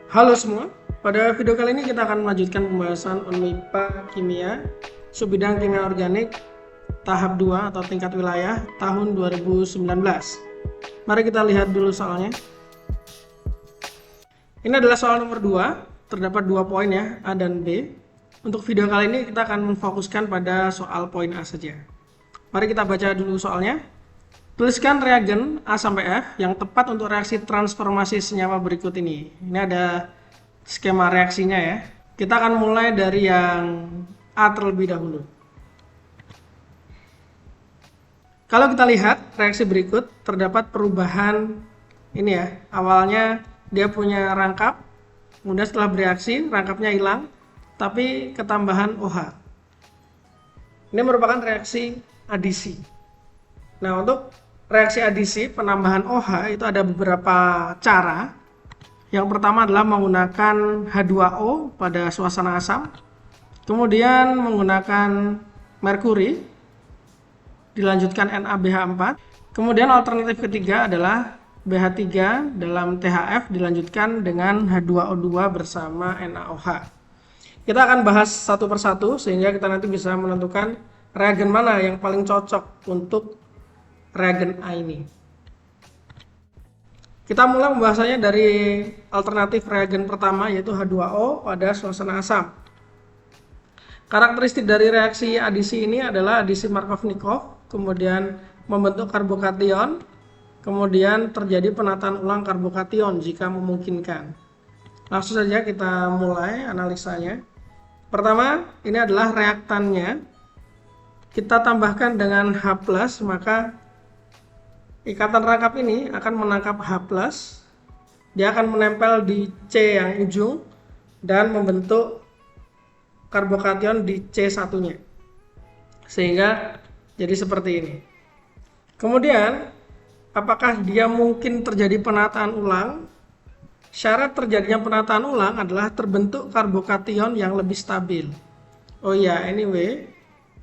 Halo semua, pada video kali ini kita akan melanjutkan pembahasan MIPA Kimia Subbidang Kimia Organik tahap 2 atau tingkat wilayah tahun 2019. Mari kita lihat dulu soalnya. Ini adalah soal nomor 2, terdapat 2 poin ya, A dan B. Untuk video kali ini kita akan memfokuskan pada soal poin A saja. Mari kita baca dulu soalnya. Tuliskan reagen A sampai F yang tepat untuk reaksi transformasi senyawa berikut ini. Ini ada skema reaksinya ya. Kita akan mulai dari yang A terlebih dahulu. Kalau kita lihat reaksi berikut, terdapat perubahan ini ya. Awalnya dia punya rangkap, kemudian setelah bereaksi rangkapnya hilang, tapi ketambahan OH. Ini merupakan reaksi adisi. Nah, untuk reaksi adisi penambahan OH itu ada beberapa cara. Yang pertama adalah menggunakan H2O pada suasana asam, kemudian menggunakan merkuri, dilanjutkan NaBH4, kemudian alternatif ketiga adalah BH3 dalam THF dilanjutkan dengan H2O2 bersama NaOH. Kita akan bahas satu persatu sehingga kita nanti bisa menentukan reagen mana yang paling cocok untuk reagen A ini. Kita mulai pembahasannya dari alternatif reagen pertama yaitu H2O pada suasana asam. Karakteristik dari reaksi adisi ini adalah adisi Markovnikov, kemudian membentuk karbokation, kemudian terjadi penataan ulang karbokation jika memungkinkan. Langsung saja kita mulai analisanya. Pertama, ini adalah reaktannya. Kita tambahkan dengan H+, maka ikatan rangkap ini akan menangkap H+, dia akan menempel di C yang ujung dan membentuk karbokation di C1-nya. Sehingga jadi seperti ini. Kemudian, apakah dia mungkin terjadi penataan ulang? Syarat terjadinya penataan ulang adalah terbentuk karbokation yang lebih stabil. Oh iya, anyway,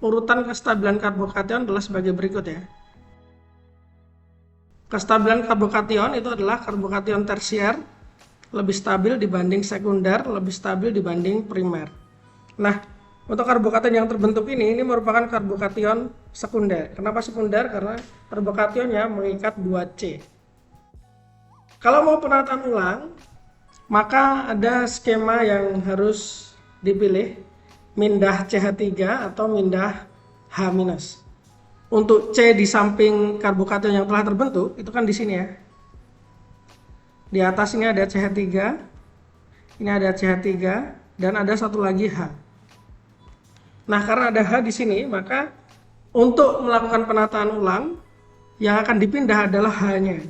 urutan kestabilan karbokation adalah sebagai berikut ya. Kestabilan karbokation itu adalah karbokation tersier lebih stabil dibanding sekunder, lebih stabil dibanding primer. Nah, untuk karbokation yang terbentuk ini merupakan karbokation sekunder. Kenapa sekunder? Karena karbokationnya mengikat 2C. Kalau mau penataan ulang, maka ada skema yang harus dipilih, mindah CH3 atau mindah H-. Untuk C di samping karbokation yang telah terbentuk, itu kan di sini ya. Di atas ini ada CH3, ini ada CH3, dan ada satu lagi H. Nah, karena ada H di sini, maka untuk melakukan penataan ulang, yang akan dipindah adalah H-nya.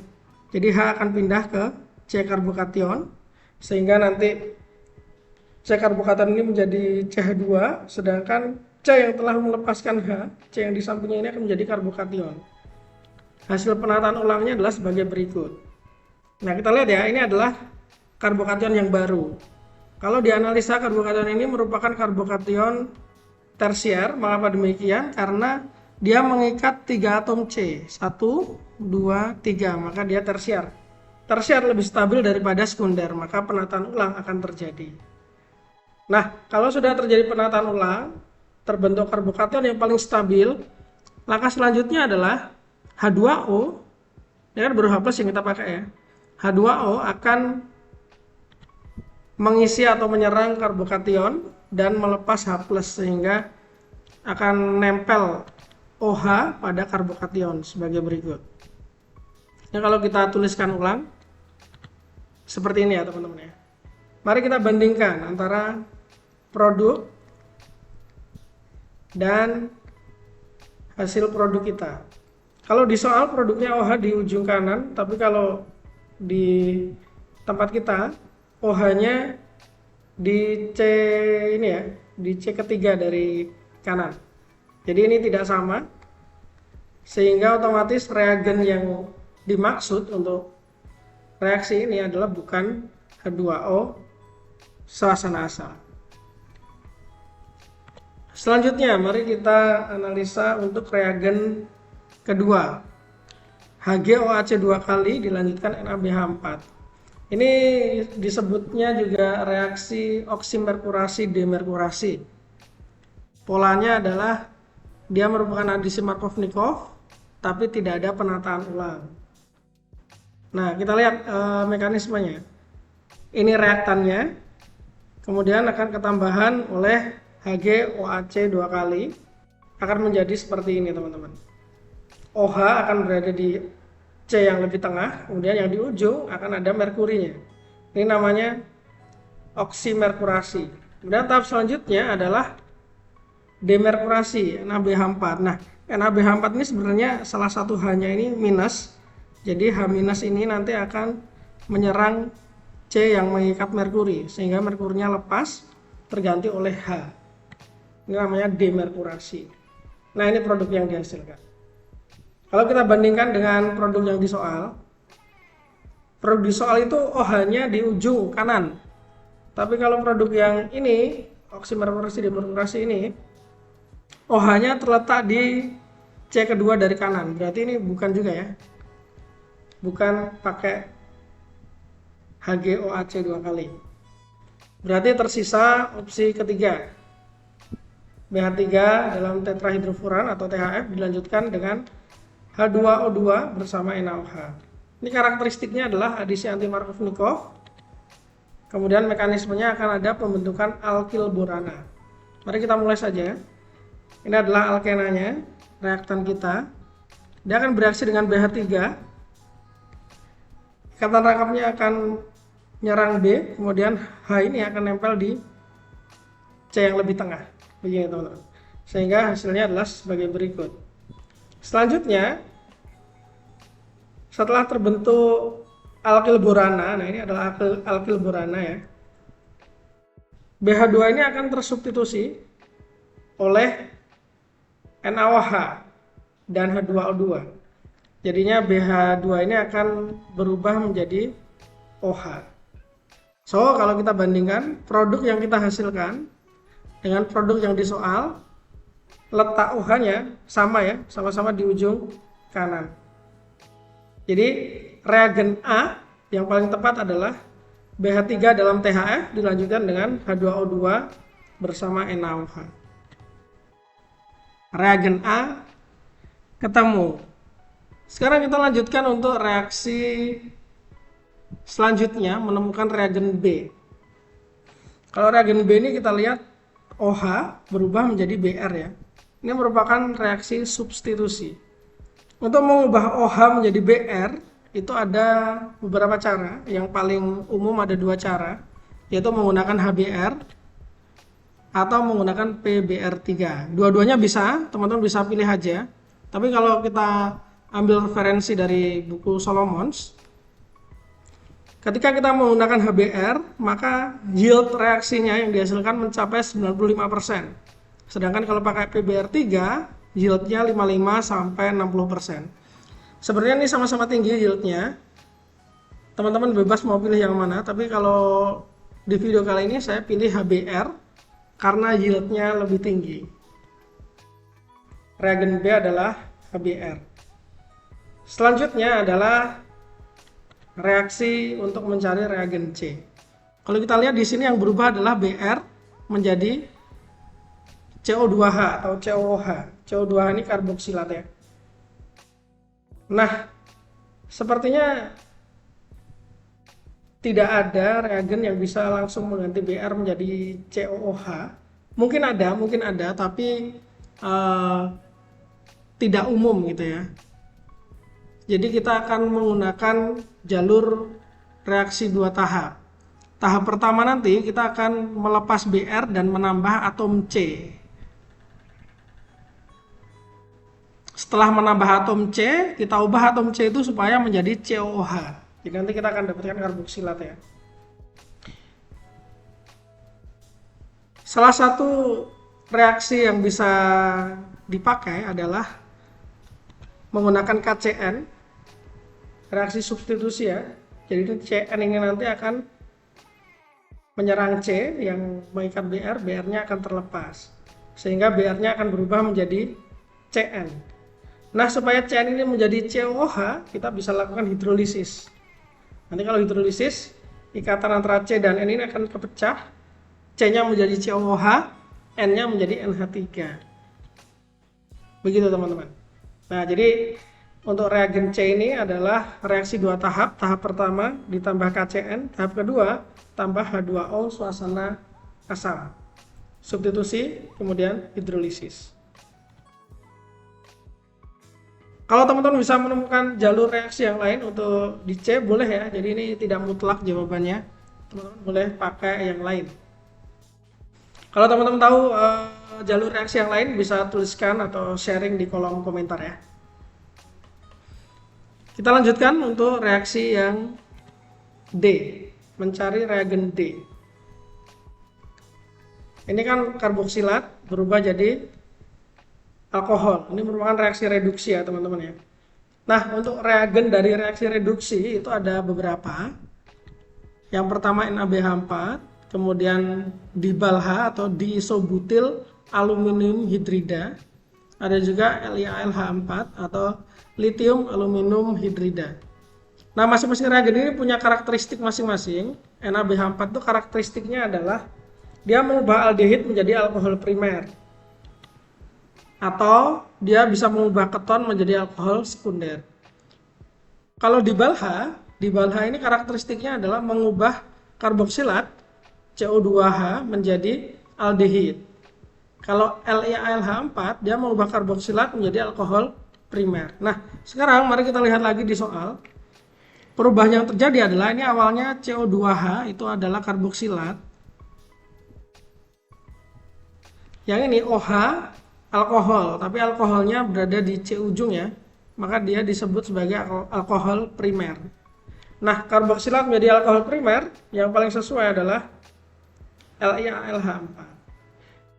Jadi H akan pindah ke C karbokation, sehingga nanti C karbokation ini menjadi CH2, sedangkan C yang telah melepaskan H, C yang di sampingnya ini akan menjadi karbokation. Hasil penataan ulangnya adalah sebagai berikut. Nah, kita lihat ya, ini adalah karbokation yang baru. Kalau dianalisa karbokation ini merupakan karbokation tersier. Mengapa demikian? Karena dia mengikat 3 atom C, 1, 2, 3, maka dia tersier. Tersier lebih stabil daripada sekunder, maka penataan ulang akan terjadi. Nah, kalau sudah terjadi penataan ulang, terbentuk karbokation yang paling stabil, langkah selanjutnya adalah H2O, ini kan baru H+ yang kita pakai ya. H2O akan mengisi atau menyerang karbokation dan melepas H+, sehingga akan nempel OH pada karbokation sebagai berikut. Nah, kalau kita tuliskan ulang seperti ini ya teman-teman ya. Mari kita bandingkan antara produk dan hasil produk kita. Kalau di soal produknya OH di ujung kanan, tapi kalau di tempat kita OH-nya di C ini ya, di C ketiga dari kanan. Jadi ini tidak sama, sehingga otomatis reagen yang dimaksud untuk reaksi ini adalah bukan H2O suasana asam. Selanjutnya, mari kita analisa untuk reagen kedua. HgOAc 2 kali dilanjutkan NaBH4. Ini disebutnya juga reaksi oksimerkurasi demerkurasi. Polanya adalah dia merupakan adisi Markovnikov, tapi tidak ada penataan ulang. Nah, kita lihat mekanismenya. Ini reaktannya, kemudian akan ketambahan oleh HgOAc 2 kali, akan menjadi seperti ini teman-teman. OH akan berada di C yang lebih tengah, kemudian yang di ujung akan ada merkurinya. Ini namanya oksimerkurasi. Kemudian tahap selanjutnya adalah demerkurasi, NaBH4. Nah, NaBH4 ini sebenarnya salah satu H-nya ini minus. Jadi H- ini nanti akan menyerang C yang mengikat merkuri, sehingga merkurinya lepas terganti oleh H. Ini namanya demerkurasi. Nah, ini produk yang dihasilkan. Kalau kita bandingkan dengan produk yang di soal, produk di soal itu OH-nya di ujung kanan. Tapi kalau produk yang ini, oksimerkurasi demerkurasi ini, OH-nya terletak di C kedua dari kanan. Berarti ini bukan juga ya. Bukan pakai HgOAc 2 kali. Berarti tersisa opsi ketiga. BH3 dalam tetrahidrofuran atau THF dilanjutkan dengan H2O2 bersama NaOH. Ini karakteristiknya adalah adisi anti-Markovnikov. Kemudian mekanismenya akan ada pembentukan alkil borana. Mari kita mulai saja. Ini adalah alkenanya, reaktan kita. Dia akan bereaksi dengan BH3. Ikatan rangkapnya akan nyerang B, kemudian H ini akan nempel di C yang lebih tengah. Begini teman-teman. Sehingga hasilnya adalah sebagai berikut. Selanjutnya, setelah terbentuk alkil borana, nah ini adalah alkil borana ya. BH2 ini akan tersubstitusi oleh NaOH dan H2O2. Jadinya BH2 ini akan berubah menjadi OH. So, kalau kita bandingkan produk yang kita hasilkan dengan produk yang di soal, letak OH-nya sama ya, sama-sama di ujung kanan. Jadi reagen A yang paling tepat adalah BH3 dalam THF dilanjutkan dengan H2O2 bersama NaOH. Reagen A ketemu. Sekarang kita lanjutkan untuk reaksi selanjutnya menemukan reagen B. Kalau reagen B ini kita lihat OH berubah menjadi Br ya. Ini merupakan reaksi substitusi. Untuk mengubah OH menjadi Br itu ada beberapa cara. Yang paling umum ada dua cara, yaitu menggunakan HBr atau menggunakan PBr3. Dua-duanya bisa, teman-teman bisa pilih aja. Tapi kalau kita ambil referensi dari buku Solomons, ketika kita menggunakan HBr, maka yield reaksinya yang dihasilkan mencapai 95%. Sedangkan kalau pakai PBr3, yieldnya 55 sampai 60%. Sebenarnya ini sama-sama tinggi yieldnya. Teman-teman bebas mau pilih yang mana, tapi kalau di video kali ini saya pilih HBr karena yieldnya lebih tinggi. Reagen B adalah HBr. Selanjutnya adalah reaksi untuk mencari reagen C. Kalau kita lihat di sini yang berubah adalah Br menjadi CO2H atau COOH. CO2H ini karboksilat ya. Nah, sepertinya tidak ada reagen yang bisa langsung mengganti Br menjadi COOH. Mungkin ada, tapi tidak umum gitu ya. Jadi kita akan menggunakan jalur reaksi dua tahap. Tahap pertama nanti kita akan melepas Br dan menambah atom C. Setelah menambah atom C, kita ubah atom C itu supaya menjadi COOH. Jadi nanti kita akan dapatkan karboksilat ya. Salah satu reaksi yang bisa dipakai adalah menggunakan KCN, reaksi substitusi ya. Jadi CN ini nanti akan menyerang C yang mengikat Br, Br-nya akan terlepas. Sehingga Br-nya akan berubah menjadi CN. Nah, supaya CN ini menjadi COOH, kita bisa lakukan hidrolisis. Nanti kalau hidrolisis, ikatan antara C dan N ini akan kepecah, C-nya menjadi COOH, N-nya menjadi NH3. Begitu teman-teman. Nah, jadi untuk reagen C ini adalah reaksi dua tahap. Tahap pertama ditambah KCN, tahap kedua tambah H2O suasana asam. Substitusi, kemudian hidrolisis. Kalau teman-teman bisa menemukan jalur reaksi yang lain untuk di C, boleh ya. Jadi ini tidak mutlak jawabannya. Teman-teman boleh pakai yang lain. Kalau teman-teman tahu jalur reaksi yang lain, bisa tuliskan atau sharing di kolom komentar ya. Kita lanjutkan untuk reaksi yang D, mencari reagen D. Ini kan karboksilat berubah jadi alkohol. Ini merupakan reaksi reduksi ya teman-teman ya. Nah, untuk reagen dari reaksi reduksi itu ada beberapa. Yang pertama NaBH4, kemudian dibal-H atau diisobutil aluminium hidrida. Ada juga LiAlH4 atau lithium aluminium hidrida. Nah, masing-masing reagen ini punya karakteristik masing-masing. NaBH4 itu karakteristiknya adalah dia mengubah aldehid menjadi alkohol primer. Atau dia bisa mengubah keton menjadi alkohol sekunder. Kalau dibal-H ini karakteristiknya adalah mengubah karboksilat CO2H menjadi aldehid. Kalau LiAlH4 dia mengubah karboksilat menjadi alkohol primer. Nah, sekarang mari kita lihat lagi di soal. Perubahan yang terjadi adalah ini awalnya CO2H itu adalah karboksilat. Yang ini OH alkohol, tapi alkoholnya berada di C ujung ya, maka dia disebut sebagai alkohol primer. Nah, karboksilat menjadi alkohol primer yang paling sesuai adalah LiAlH4.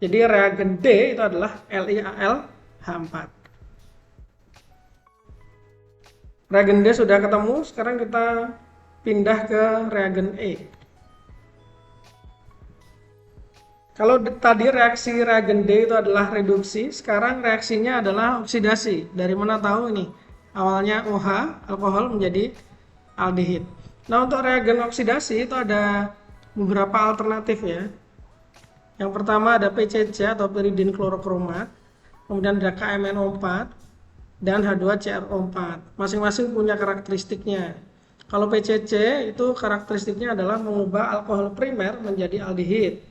Jadi reagen D itu adalah LiAlH4. Reagen D sudah ketemu, sekarang kita pindah ke reagen E. Kalau tadi reaksi reagen D itu adalah reduksi, sekarang reaksinya adalah oksidasi. Dari mana tahu ini? Awalnya OH, alkohol menjadi aldehid. Nah, untuk reagen oksidasi itu ada beberapa alternatif ya. Yang pertama ada PCC atau piridin klorokromat, kemudian ada KMNO4 dan H2CrO4. Masing-masing punya karakteristiknya. Kalau PCC itu karakteristiknya adalah mengubah alkohol primer menjadi aldehid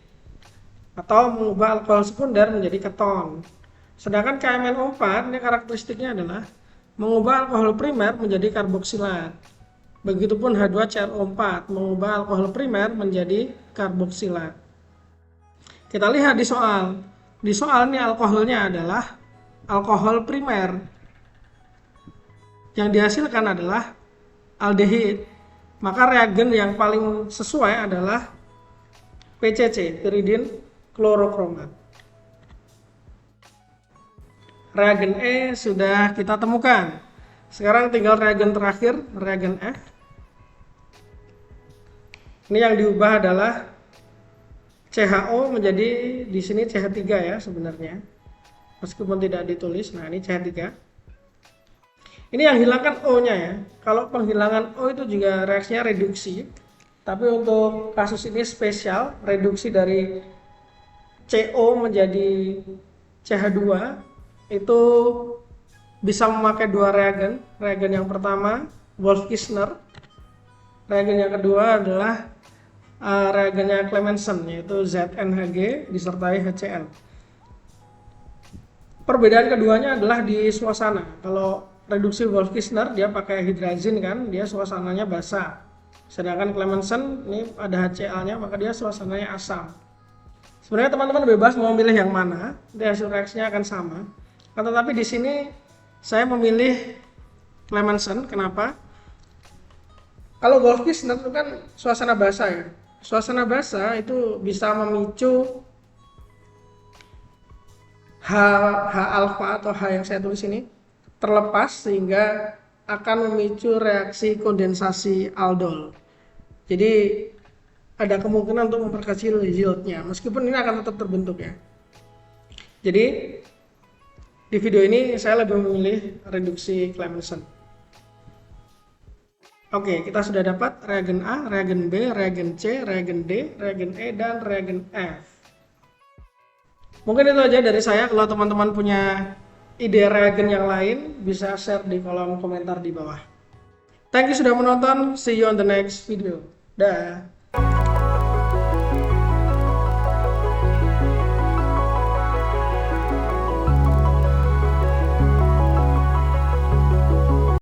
atau mengubah alkohol sekunder menjadi keton. Sedangkan KMNO4 ini karakteristiknya adalah mengubah alkohol primer menjadi karboksilat. Begitupun H2CrO4 mengubah alkohol primer menjadi karboksilat. Kita lihat di soal. Di soal ini alkoholnya adalah alkohol primer. Yang dihasilkan adalah aldehid. Maka reagen yang paling sesuai adalah PCC, piridin klorokromat. Reagen E sudah kita temukan. Sekarang tinggal reagen terakhir, reagen F. Ini yang diubah adalah CHO menjadi di sini CH3 ya sebenarnya. Meskipun tidak ditulis. Nah, ini CH3. Ini yang hilangkan O-nya ya. Kalau penghilangan O itu juga reaksinya reduksi. Tapi untuk kasus ini spesial, reduksi dari CO menjadi CH2 itu bisa memakai dua reagen. Reagen yang pertama Wolff-Kishner. Reagen yang kedua adalah reagennya Clemmensen, yaitu ZnHg disertai HCl. Perbedaan keduanya adalah di suasana. Kalau reduksi Wolff-Kishner dia pakai hidrazin kan, dia suasananya basah. Sedangkan Clemmensen ini ada HCl-nya, maka dia suasananya asam. Sebenarnya teman-teman bebas mau milih yang mana, hasil reaksinya akan sama. Tetapi di sini saya memilih Clemmensen. Kenapa? Kalau Wolff-Kishner itu kan suasana basah ya. Suasana basah itu bisa memicu H alfa atau H yang saya tulis ini terlepas sehingga akan memicu reaksi kondensasi aldol. Jadi ada kemungkinan untuk memperkecil yieldnya, meskipun ini akan tetap terbentuk ya. Jadi di video ini saya lebih memilih reduksi Clemmensen. Oke, kita sudah dapat reagen A, reagen B, reagen C, reagen D, reagen E, dan reagen F. Mungkin itu aja dari saya. Kalau teman-teman punya ide reagen yang lain, bisa share di kolom komentar di bawah. Thank you sudah menonton. See you on the next video. Dah.